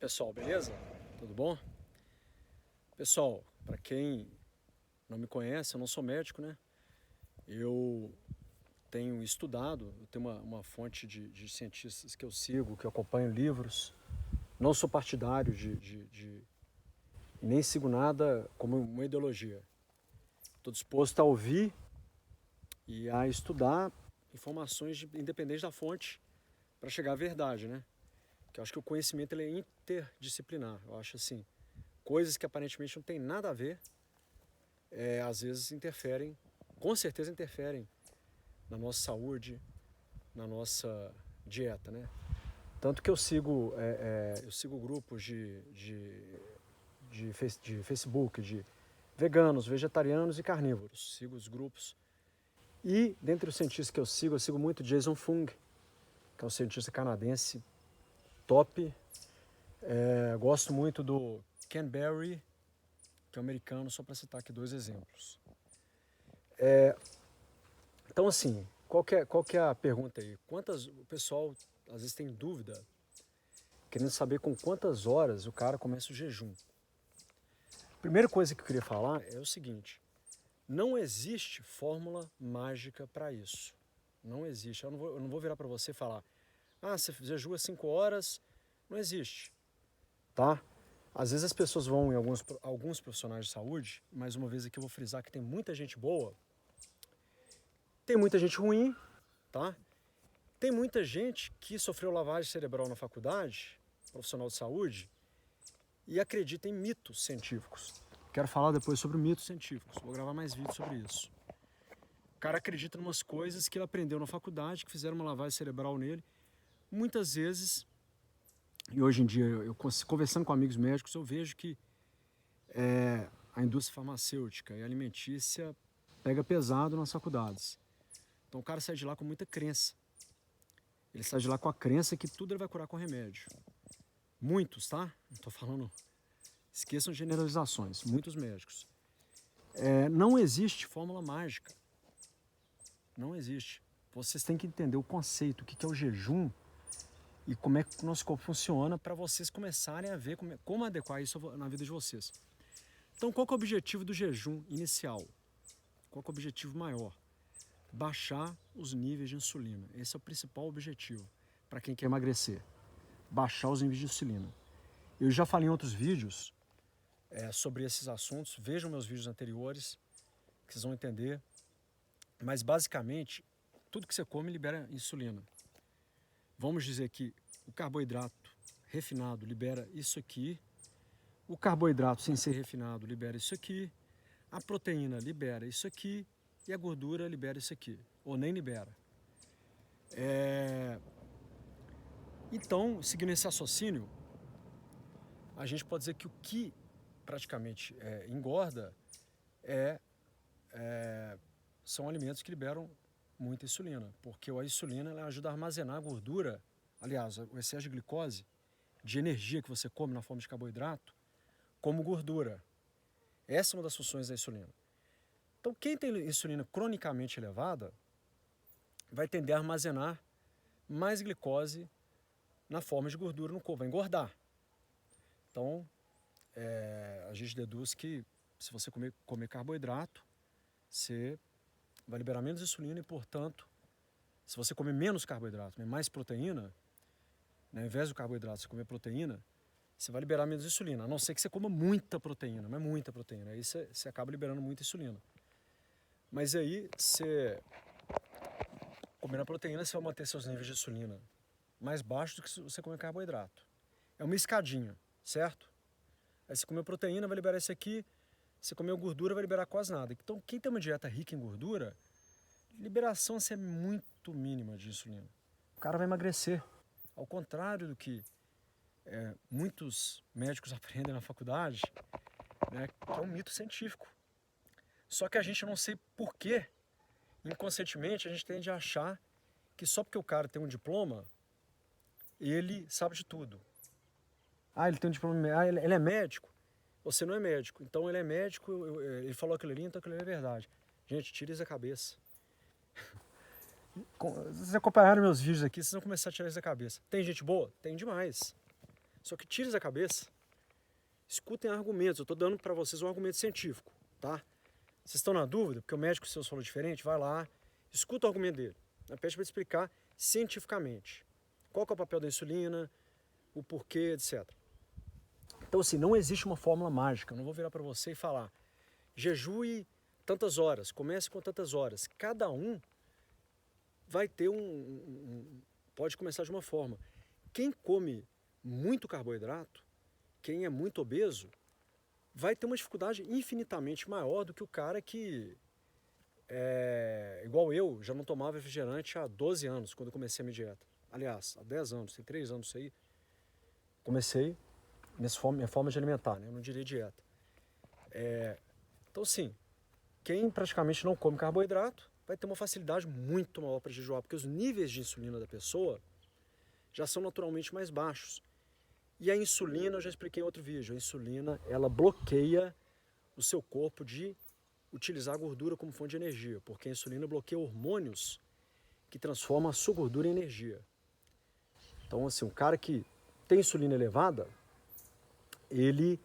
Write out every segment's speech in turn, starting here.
Pessoal, beleza? Tudo bom? Pessoal, para quem não me conhece, eu não sou médico, né? Eu tenho estudado, eu tenho uma fonte de cientistas que eu sigo, que eu acompanho livros. Não sou partidário nem sigo nada como uma ideologia. Estou disposto a ouvir e a estudar informações independentes da fonte para chegar à verdade, né? Porque eu acho que o conhecimento ele é interdisciplinar. Eu acho assim, coisas que aparentemente não tem nada a ver, às vezes interferem, com certeza interferem na nossa saúde, na nossa dieta, né? Tanto que eu sigo grupos de Facebook, de veganos, vegetarianos e carnívoros. Sigo os grupos. E dentre os cientistas que eu sigo muito Jason Fung, que é um cientista canadense top. Gosto muito do Ken Berry, que é um americano, só para citar aqui dois exemplos. Então, assim, qual que é a pergunta aí? O pessoal às vezes tem dúvida, querendo saber com quantas horas o cara começa o jejum. Primeira coisa que eu queria falar é o seguinte: não existe fórmula mágica para isso. Não existe. Eu não vou virar para você e falar, você jejua 5 horas. Não existe, tá? Às vezes as pessoas vão em alguns profissionais de saúde, mais uma vez aqui eu vou frisar que tem muita gente boa, tem muita gente ruim, tá? Tem muita gente que sofreu lavagem cerebral na faculdade, profissional de saúde, e acredita em mitos científicos. Quero falar depois sobre mitos científicos, vou gravar mais vídeos sobre isso. O cara acredita em umas coisas que ele aprendeu na faculdade, que fizeram uma lavagem cerebral nele. Muitas vezes, e hoje em dia, eu conversando com amigos médicos, eu vejo que a indústria farmacêutica e alimentícia pega pesado nas faculdades. Então o cara sai de lá com muita crença. Ele sai de lá com a crença que tudo ele vai curar com remédio. Muitos, tá? Não estou falando... Esqueçam generalizações. Muitos médicos. Não existe fórmula mágica. Não existe. Vocês têm que entender o conceito, o que é o jejum e como é que o nosso corpo funciona para vocês começarem a ver como adequar isso na vida de vocês. Então, qual que é o objetivo do jejum inicial? Qual que é o objetivo maior? Baixar os níveis de insulina. Esse é o principal objetivo para quem quer emagrecer. Baixar os níveis de insulina. Eu já falei em outros vídeos sobre esses assuntos. Vejam meus vídeos anteriores, que vocês vão entender. Mas, basicamente, tudo que você come libera insulina. Vamos dizer que o carboidrato refinado libera isso aqui, o carboidrato sem ser refinado libera isso aqui, a proteína libera isso aqui e a gordura libera isso aqui, ou nem libera. Então, seguindo esse raciocínio, a gente pode dizer que o que praticamente engorda são alimentos que liberam muita insulina, porque a insulina ela ajuda a armazenar a gordura, aliás, o excesso de glicose, de energia que você come na forma de carboidrato, como gordura. Essa é uma das funções da insulina. Então, quem tem insulina cronicamente elevada vai tender a armazenar mais glicose na forma de gordura no corpo, vai engordar. Então, a gente deduz que se você comer carboidrato, você vai liberar menos insulina e, portanto, se você comer menos carboidrato, mais proteína, ao invés do carboidrato você comer proteína, você vai liberar menos insulina, a não ser que você coma muita proteína, mas muita proteína, aí você acaba liberando muita insulina. Mas aí, você comendo a proteína, você vai manter seus níveis de insulina mais baixos do que se você comer carboidrato. É uma escadinha, certo? Aí você comer proteína, vai liberar isso aqui, se comer gordura, vai liberar quase nada. Então, quem tem uma dieta rica em gordura, liberação assim, é muito mínima de insulina. O cara vai emagrecer. Ao contrário do que muitos médicos aprendem na faculdade, né, que é um mito científico. Só que a gente não sei porquê, inconscientemente, a gente tende a achar que só porque o cara tem um diploma, ele sabe de tudo. Ele tem um diploma, ele é médico. Você não é médico. Então ele é médico, ele falou aquilo ali, então aquilo ali é verdade. Gente, tira isso da cabeça. Se vocês acompanharem meus vídeos aqui, vocês vão começar a tirar isso da cabeça. Tem gente boa? Tem demais. Só que tire da cabeça, escutem argumentos. Eu estou dando para vocês um argumento científico, tá? Vocês estão na dúvida, porque o médico seu falou diferente, vai lá, escuta o argumento dele. Pede para ele explicar cientificamente qual que é o papel da insulina, o porquê, etc. Então, assim, não existe uma fórmula mágica. Eu não vou virar para você e falar, jejue tantas horas, comece com tantas horas. Cada um vai ter pode começar de uma forma. Quem come muito carboidrato, quem é muito obeso, vai ter uma dificuldade infinitamente maior do que o cara que, igual eu, já não tomava refrigerante há 12 anos, quando eu comecei a minha dieta. Aliás, há 10 anos, tem 3 anos isso aí. Comecei minha forma de alimentar, né? Eu não diria dieta. Então, sim, quem praticamente não come carboidrato vai ter uma facilidade muito maior para jejuar, porque os níveis de insulina da pessoa já são naturalmente mais baixos. E a insulina, eu já expliquei em outro vídeo, a insulina, ela bloqueia o seu corpo de utilizar a gordura como fonte de energia, porque a insulina bloqueia hormônios que transformam a sua gordura em energia. Então, assim, um cara que tem insulina elevada, ele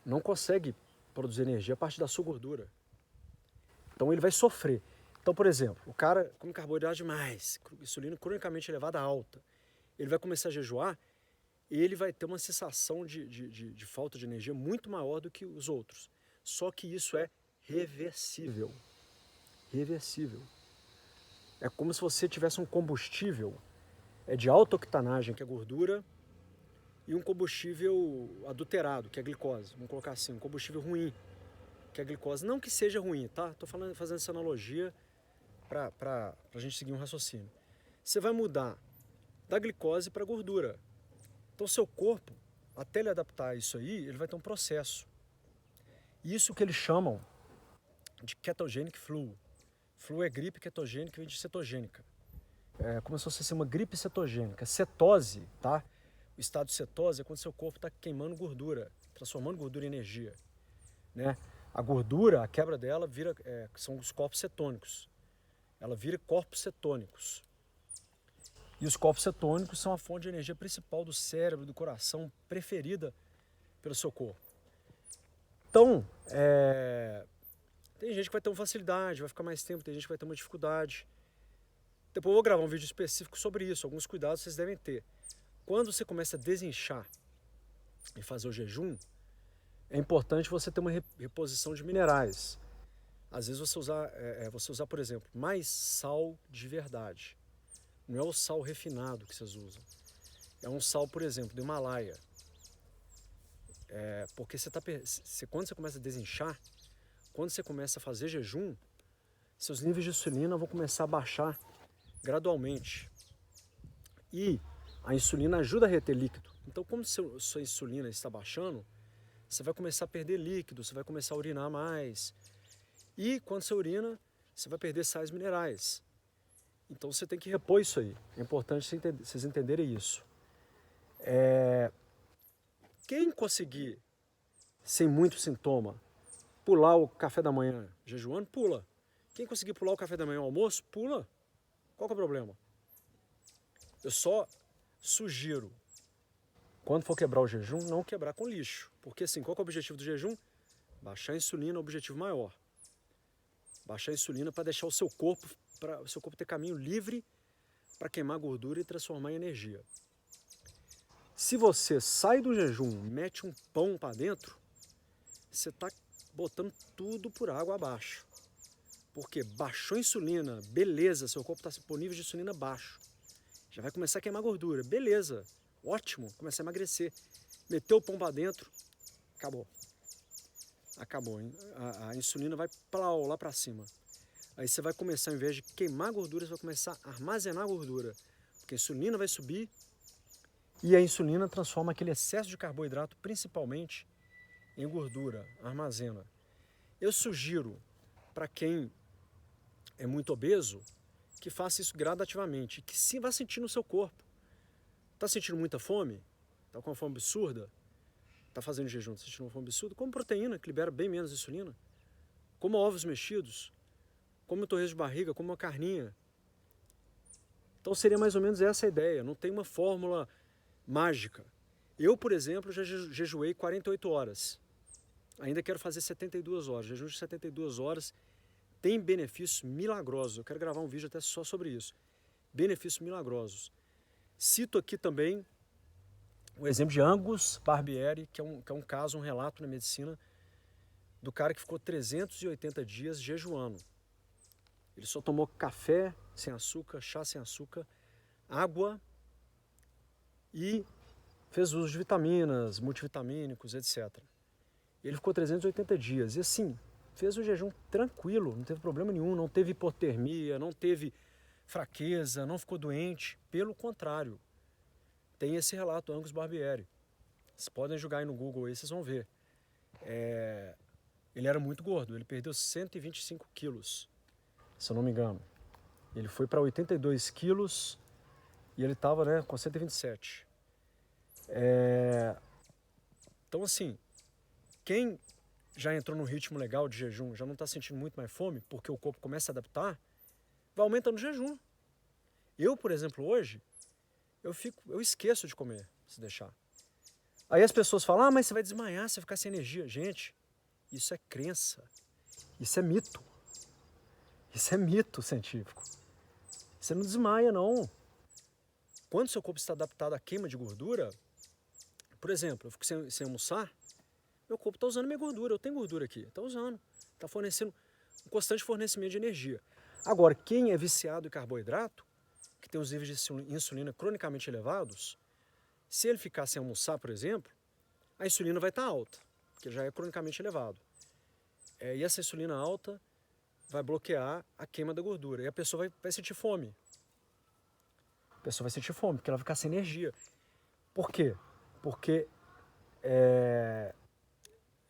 não consegue produzir energia a partir da sua gordura. Então ele vai sofrer. Então, por exemplo, o cara come carboidrato demais, insulina cronicamente elevada alta, ele vai começar a jejuar e ele vai ter uma sensação de falta de energia muito maior do que os outros. Só que isso é reversível. Reversível. É como se você tivesse um combustível de alta octanagem, que é gordura, e um combustível adulterado, que é a glicose. Vamos colocar assim, um combustível ruim, que é a glicose. Não que seja ruim, tá? Estou fazendo essa analogia para a gente seguir um raciocínio. Você vai mudar da glicose para a gordura. Então, seu corpo, até ele adaptar a isso aí, ele vai ter um processo. Isso que eles chamam de ketogenic flu. Flu é gripe ketogênica, vem de cetogênica. É como se fosse uma gripe cetogênica. Cetose, tá? O estado de cetose é quando seu corpo está queimando gordura, transformando gordura em energia, né? A gordura, a quebra dela são os corpos cetônicos. Ela vira corpos cetônicos. E os corpos cetônicos são a fonte de energia principal do cérebro, do coração, preferida pelo seu corpo. Então, tem gente que vai ter uma facilidade, vai ficar mais tempo, tem gente que vai ter uma dificuldade. Depois eu vou gravar um vídeo específico sobre isso, alguns cuidados vocês devem ter. Quando você começa a desinchar e fazer o jejum, é importante você ter uma reposição de minerais. Às vezes você usar, por exemplo, mais sal de verdade. Não é o sal refinado que vocês usam. É um sal, por exemplo, do Himalaia. Porque quando você começa a desinchar, quando você começa a fazer jejum, seus níveis de insulina vão começar a baixar gradualmente. E a insulina ajuda a reter líquido. Então, como sua insulina está baixando, você vai começar a perder líquido, você vai começar a urinar mais. E quando você urina, você vai perder sais minerais. Então você tem que repor isso aí. É importante vocês entenderem isso. Quem conseguir, sem muito sintoma, pular o café da manhã jejuando, pula. Quem conseguir pular o café da manhã ao almoço, pula. Qual que é o problema? Eu só sugiro, quando for quebrar o jejum, não quebrar com lixo. Porque assim, qual que é o objetivo do jejum? Baixar a insulina é o objetivo maior. Baixar a insulina para deixar o seu corpo ter caminho livre para queimar gordura e transformar em energia. Se você sai do jejum, mete um pão para dentro, você está botando tudo por água abaixo. Porque baixou a insulina, beleza, seu corpo está por nível de insulina baixo. Já vai começar a queimar gordura, beleza, ótimo, começa a emagrecer. Meteu o pão para dentro, acabou. Acabou, hein? A insulina vai lá para cima. Aí você vai começar, ao invés de queimar gordura, você vai começar a armazenar gordura. Porque a insulina vai subir e a insulina transforma aquele excesso de carboidrato, principalmente, em gordura, armazena. Eu sugiro para quem é muito obeso que faça isso gradativamente, que sim vá sentir no seu corpo. Está sentindo muita fome? Está com uma fome absurda? Está fazendo jejum, está sentindo uma fome absurda? Come proteína, que libera bem menos insulina. Coma ovos mexidos. Come um torresmo de barriga, come uma carninha. Então seria mais ou menos essa a ideia. Não tem uma fórmula mágica. Eu, por exemplo, já jejuei 48 horas. Ainda quero fazer 72 horas. Jejum de 72 horas tem benefícios milagrosos. Eu quero gravar um vídeo até só sobre isso. Benefícios milagrosos. Cito aqui também o exemplo de Angus Barbieri, que é um caso, um relato na medicina do cara que ficou 380 dias jejuando. Ele só tomou café sem açúcar, chá sem açúcar, água e fez uso de vitaminas, multivitamínicos, etc. Ele ficou 380 dias e assim, fez o jejum tranquilo, não teve problema nenhum, não teve hipotermia, não teve fraqueza, não ficou doente. Pelo contrário, tem esse relato, Angus Barbieri. Vocês podem jogar aí no Google aí, vocês vão ver. Ele era muito gordo, ele perdeu 125 quilos, se eu não me engano. Ele foi para 82 quilos e ele estava, né, com 127. Então assim, quem já entrou num ritmo legal de jejum, já não está sentindo muito mais fome, porque o corpo começa a adaptar, vai aumentando o jejum. Eu, por exemplo, hoje, eu esqueço de comer, se deixar. Aí as pessoas falam, mas você vai desmaiar, você vai ficar sem energia. Gente, isso é crença, isso é mito. Isso é mito científico. Você não desmaia, não. Quando seu corpo está adaptado à queima de gordura, por exemplo, eu fico sem almoçar, meu corpo está usando minha gordura, eu tenho gordura aqui, está usando, está fornecendo um constante fornecimento de energia. Agora, quem é viciado em carboidrato, que tem os níveis de insulina cronicamente elevados, se ele ficar sem almoçar, por exemplo, a insulina vai estar alta, porque já é cronicamente elevado. E essa insulina alta vai bloquear a queima da gordura e a pessoa vai sentir fome. A pessoa vai sentir fome, porque ela vai ficar sem energia. Por quê? Porque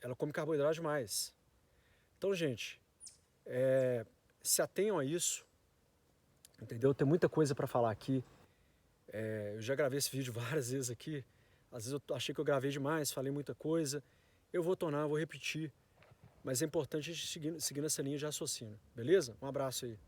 ela come carboidrato demais. Então, gente, se atenham a isso, entendeu? Tem muita coisa para falar aqui. Eu já gravei esse vídeo várias vezes aqui. Às vezes eu achei que eu gravei demais, falei muita coisa. Eu vou tornar, vou repetir. Mas é importante a gente seguir nessa linha de raciocínio. Beleza? Um abraço aí.